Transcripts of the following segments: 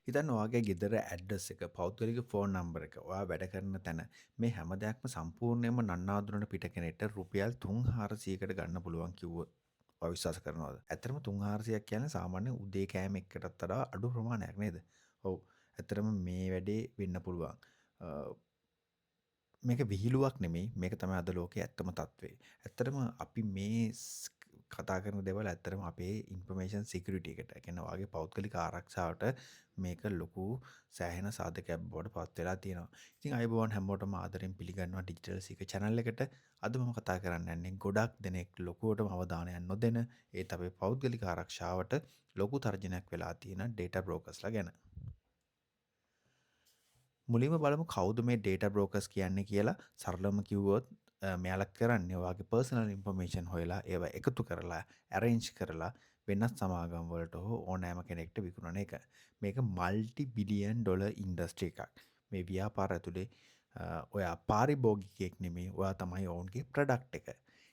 හිතන්න ඔයාගේ ගෙදර ඇඩ්‍රස් එක, පෞද්ගලික ෆෝන් නම්බර එක, ඔයා වැඩ කරන තැන මේ හැම දෙයක්ම සම්පූර්ණයෙන්ම නන්නාඳුනට පිට කෙනෙක්ට රුපියල් 3,400කට ගන්න පුළුවන් කිව්වොත් ඔයා විශ්වාස කරනවද? ඇත්තටම 3,400ක් කියන්නේ සාමාන්‍ය උදේ කෑම එකකටත් වඩා අඩු ප්‍රමාණයක් නේද? ඔව්. ඇත්තටම මේ වැඩේ වෙන්න පුළුවන්. අ මේක විහිළුවක් නෙමෙයි. මේක තමයි අද ලෝකයේ ඇත්තම තත්ත්වය. ඇත්තටම අපි මේ කතා කරන දේවල් ඇත්තටම අපේ ඉන්ෆර්මේෂන් සිකියුරිටි එකට, ඒ කියන්නේ ඔයාගේ පෞද්ගලික ආරක්ෂාවට මේක ලොකු සෑහෙන සාධකයක් බවට පත් වෙලා තියෙනවා. ඉතින් අයබෝවන් හැමෝටම ආදරෙන් පිළිගන්නවා ඩිජිටල් සීක channel එකට. අද මම කතා කරන්න යන්නේ ගොඩක් දෙනෙක් ලොකුවටම අවධානයක් නොදෙන ඒත් අපේ පෞද්ගලික ආරක්ෂාවට ලොකු තර්ජනයක් වෙලා තියෙන data brokersලා ගැන. මුලින්ම බලමු කවුද මේ data brokers කියන්නේ කියලා. සරලවම කිව්වොත් මෙයාලා කරන්නේ ඔයාගේ personal information හොයලා ඒවා එකතු කරලා arrange කරලා වෙනත් සමාගම් වලට හෝ ඕනෑම කෙනෙක්ට විකුණන එක. මේක multi billion dollar industry එකක්. මේ ව්‍යාපාර ඇතුලේ ඔයා පාරිභෝගිකයෙක් නෙමෙයි, ඔයා තමයි ඔවුන්ගේ product එක.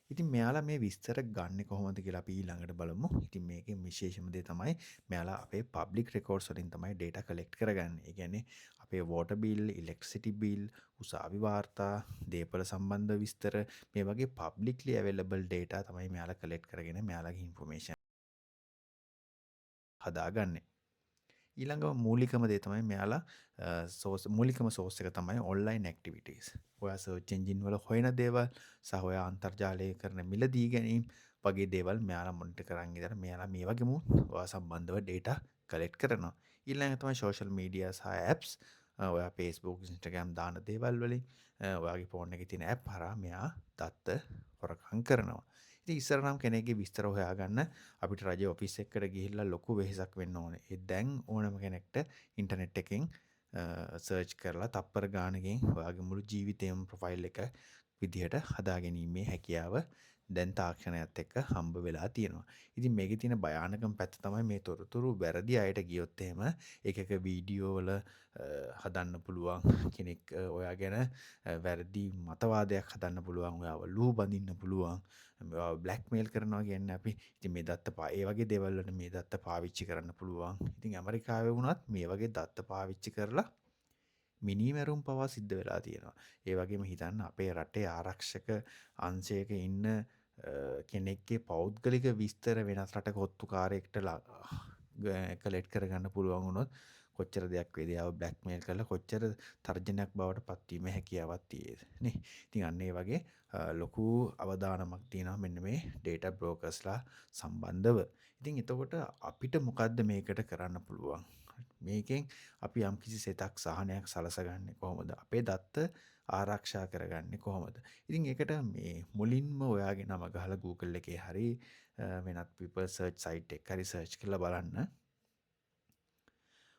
ඉතින් මෙයාලා මේ විස්තර ගන්නෙ කොහොමද කියලා අපි ඊළඟට බලමු. ඉතින් මේකේ විශේෂම දේ තමයි මෙයාලා අපේ public records වලින් තමයි data collect කරගන්නේ. ඒ කියන්නේ අපේ water bill, electricity bill, උසාවි වාර්තා, දේපල සම්බන්ධ විස්තර මේ වගේ publicly available data තමයි මෙයාලා collect කරගෙන මෙයාලගේ information හදාගන්නේ. ඊළඟම මූලිකම දේ තමයි මෙයාලා මූලිකම සෝස් එක තමයි ඔන්ලයින් ඇක්ටිවිටීස්. ඔයා සර්ච් එන්ජින් වල හොයන දේවල් සහ ඔයා අන්තර්ජාලයේ කරන මිලදී ගැනීම වගේ දේවල් මෙයාලා මොනිටර් කරන් ඉඳලා මෙයාලා මේ වගේම ඔයා සම්බන්ධව data collect කරනවා. ඊළඟ තමයි social media සහ apps. ඔයා Facebook, Instagram දාන දේවල් වලින් ඔයාගේ ෆෝන් එකේ තියෙන app හරහා මෙයා දත්ත හොරකම් කරනවා. ඉතින් ඉස්සර නම් කෙනෙක්ගේ විස්තර හොයාගන්න අපිට රජ ඔෆිස් එකකට ගිහිල්ලා ලොකු වෙහෙසක් වෙන්න ඕනේ. ඒ දැන් ඕනම කෙනෙක්ට ඉන්ටර්නෙට් එකෙන් සර්ච් කරලා තප්පර ගානකින් ඔයාගේ මුළු ජීවිතේම ප්‍රොෆයිල් එක විදිහට හදාගැනීමේ හැකියාව දැන් තාක්ෂණයත් එක්ක හම්බ වෙලා තියෙනවා. ඉතින් මේකේ තියෙන භයානකම පැත්ත තමයි මේ තොරතුරු වැරදි අයට ගියොත් එහෙම එක වීඩියෝ වල හදන්න පුළුවන් කෙනෙක් ඔයා ගැන වැරදි මතවාදයක් හදන්න පුළුවන්, ඔයාව ලූ බඳින්න පුළුවන්, ඔයාව බ්ලැක්මේල් කරනවා කියන්නේ අපි. ඉතින් මේ ඒ වගේ දේවල් වලට මේ දත්ත පාවිච්චි කරන්න පුළුවන්. ඉතින් ඇමරිකාවේ වුණත් මේ වගේ දත්ත පාවිච්චි කරලා මිනිමැරුම් පවා සිද්ධ වෙලා තියෙනවා. ඒ වගේම හිතන්න අපේ රටේ ආරක්ෂක අංශයක ඉන්න කෙනෙක්ගේ පෞද්ගලික විස්තර වෙනස් රටක ඔත්තුකාරයෙක්ට කලෙක්ට් කරගන්න පුළුවන් වුණොත් කොච්චර දෙයක් වේද? එයාව බ්ලැක්මේල් කරලා කොච්චර තර්ජනයක් බවට පත්වීමේ හැකියාවක් තියෙද නේ? ඉතින් අන්න ඒ වගේ ලොකු අවදානමක් තියෙනවා මෙන්න මේ data brokersලා සම්බන්ධව. ඉතින් එතකොට අපිට මොකද්ද මේකට කරන්න පුළුවන්? මේකෙන් අපි යම්කිසි සෙතක් සහනයක් සලසගන්නේ කොහොමද? අපේ දත්ත ආරක්ෂා කරගන්නේ කොහොමද? ඉතින් ඒකට මේ මුලින්ම ඔයාගේ නම ගහලා Google එකේ හරි වෙනත් people search site එක හරි search කරලා බලන්න.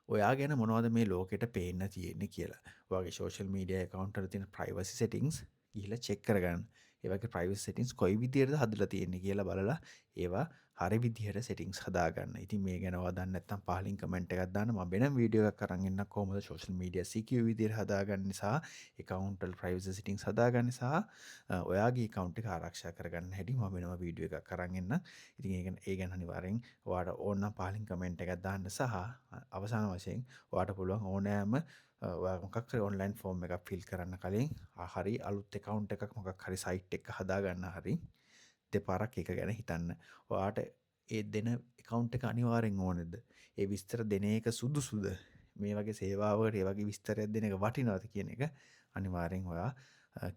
ඔයා ගැන මොනවද මේ ලෝකෙට පේන්න තියෙන්නේ කියලා. ඔයාගේ social media account වල තියෙන privacy settings ගිහිල්ලා check කරගන්න. ඒ වගේ privacy settings කොයි විදිහටද හදලා තියෙන්නේ කියලා බලලා ඒවා හරි විදිහට settings හදාගන්න. ඉතින් මේ ගැන ඔයා දන්නේ නැත්නම් පහලින් comment එකක් දාන්න. මම වෙනම වීඩියෝ එකක් අරන් එන්නම් කොහොමද social media secure විදිහට හදාගන්න සහ account වල privacy settings හදාගන්න සහ ඔයාගේ account එක ආරක්ෂා කරගන්න හැටි මම වෙනම වීඩියෝ එකක් අරන් එන්නම්. ඉතින් ඒ ගැන අනිවාර්යෙන් ඔයාට ඕන නම් පහලින් comment එකක් දාන්න සහ අවසාන වශයෙන් ඔයාට පුළුවන් ඕනෑම ඔයා මොකක් හරි ඔන්ලයින් ෆෝම් එකක් ෆිල් කරන්න කලින් හරි අලුත් account එකක් මොකක් හරි site එක හදාගන්න හරි දෙපාරක් ඒක ගැන හිතන්න. ඔයාට ඒ දෙන account එක අනිවාර්යෙන් ඕනේද? ඒ විස්තර දෙන එක සුදුසුද? මේ වගේ සේවාවකට ඒ වගේ විස්තරයක් දෙන එක වටිනවද කියන එක අනිවාර්යෙන් ඔයා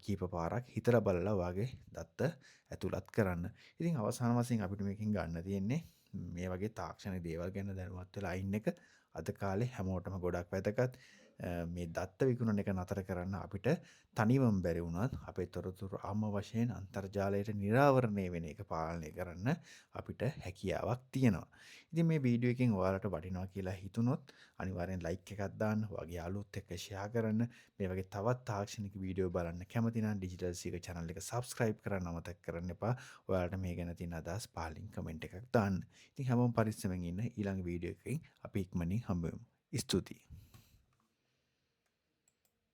කීප පාරක් හිතලා බලලා ඔයාගේ දත්ත ඇතුළත් කරන්න. ඉතින් අවසාන වශයෙන් අපිට මේකෙන් ගන්න තියෙන්නේ මේ වගේ තාක්ෂණික දේවල් ගැන දැනුවත් වෙලා ඉන්න එක අද කාලේ හැමෝටම ගොඩක් වැදගත්. මේ දත්ත විකුණන එක නතර කරන්න අපිට තනිවම බැරි වුණත් අපේ තොරතුරු ආම වශයෙන් අන්තර්ජාලයට නිරාවරණය වෙන එක පාලනය කරන්න අපිට හැකියාවක් තියෙනවා. ඉතින් මේ වීඩියෝ එකෙන් ඔයාලට වටිනවා කියලා හිතුනොත් අනිවාර්යෙන් ලයික් එකක් දාන්න, ඔයාගේ යාළුවොත් එක්ක ෂෙයා කරන්න. මේ වගේ තවත් තාක්ෂණික වීඩියෝ බලන්න කැමති නම් ඩිජිටල් සීක channel එක subscribe කරන්න අමතක කරන්න එපා. ඔයාලට මේ ගැන තියෙන අදහස් පහලින් comment එකක් දාන්න. ඉතින් හැමෝම පරිස්සමෙන් ඉන්න. ඊළඟ වීඩියෝ එකකින් අපි ඉක්මනින් හම්බ වෙමු. ස්තුතියි.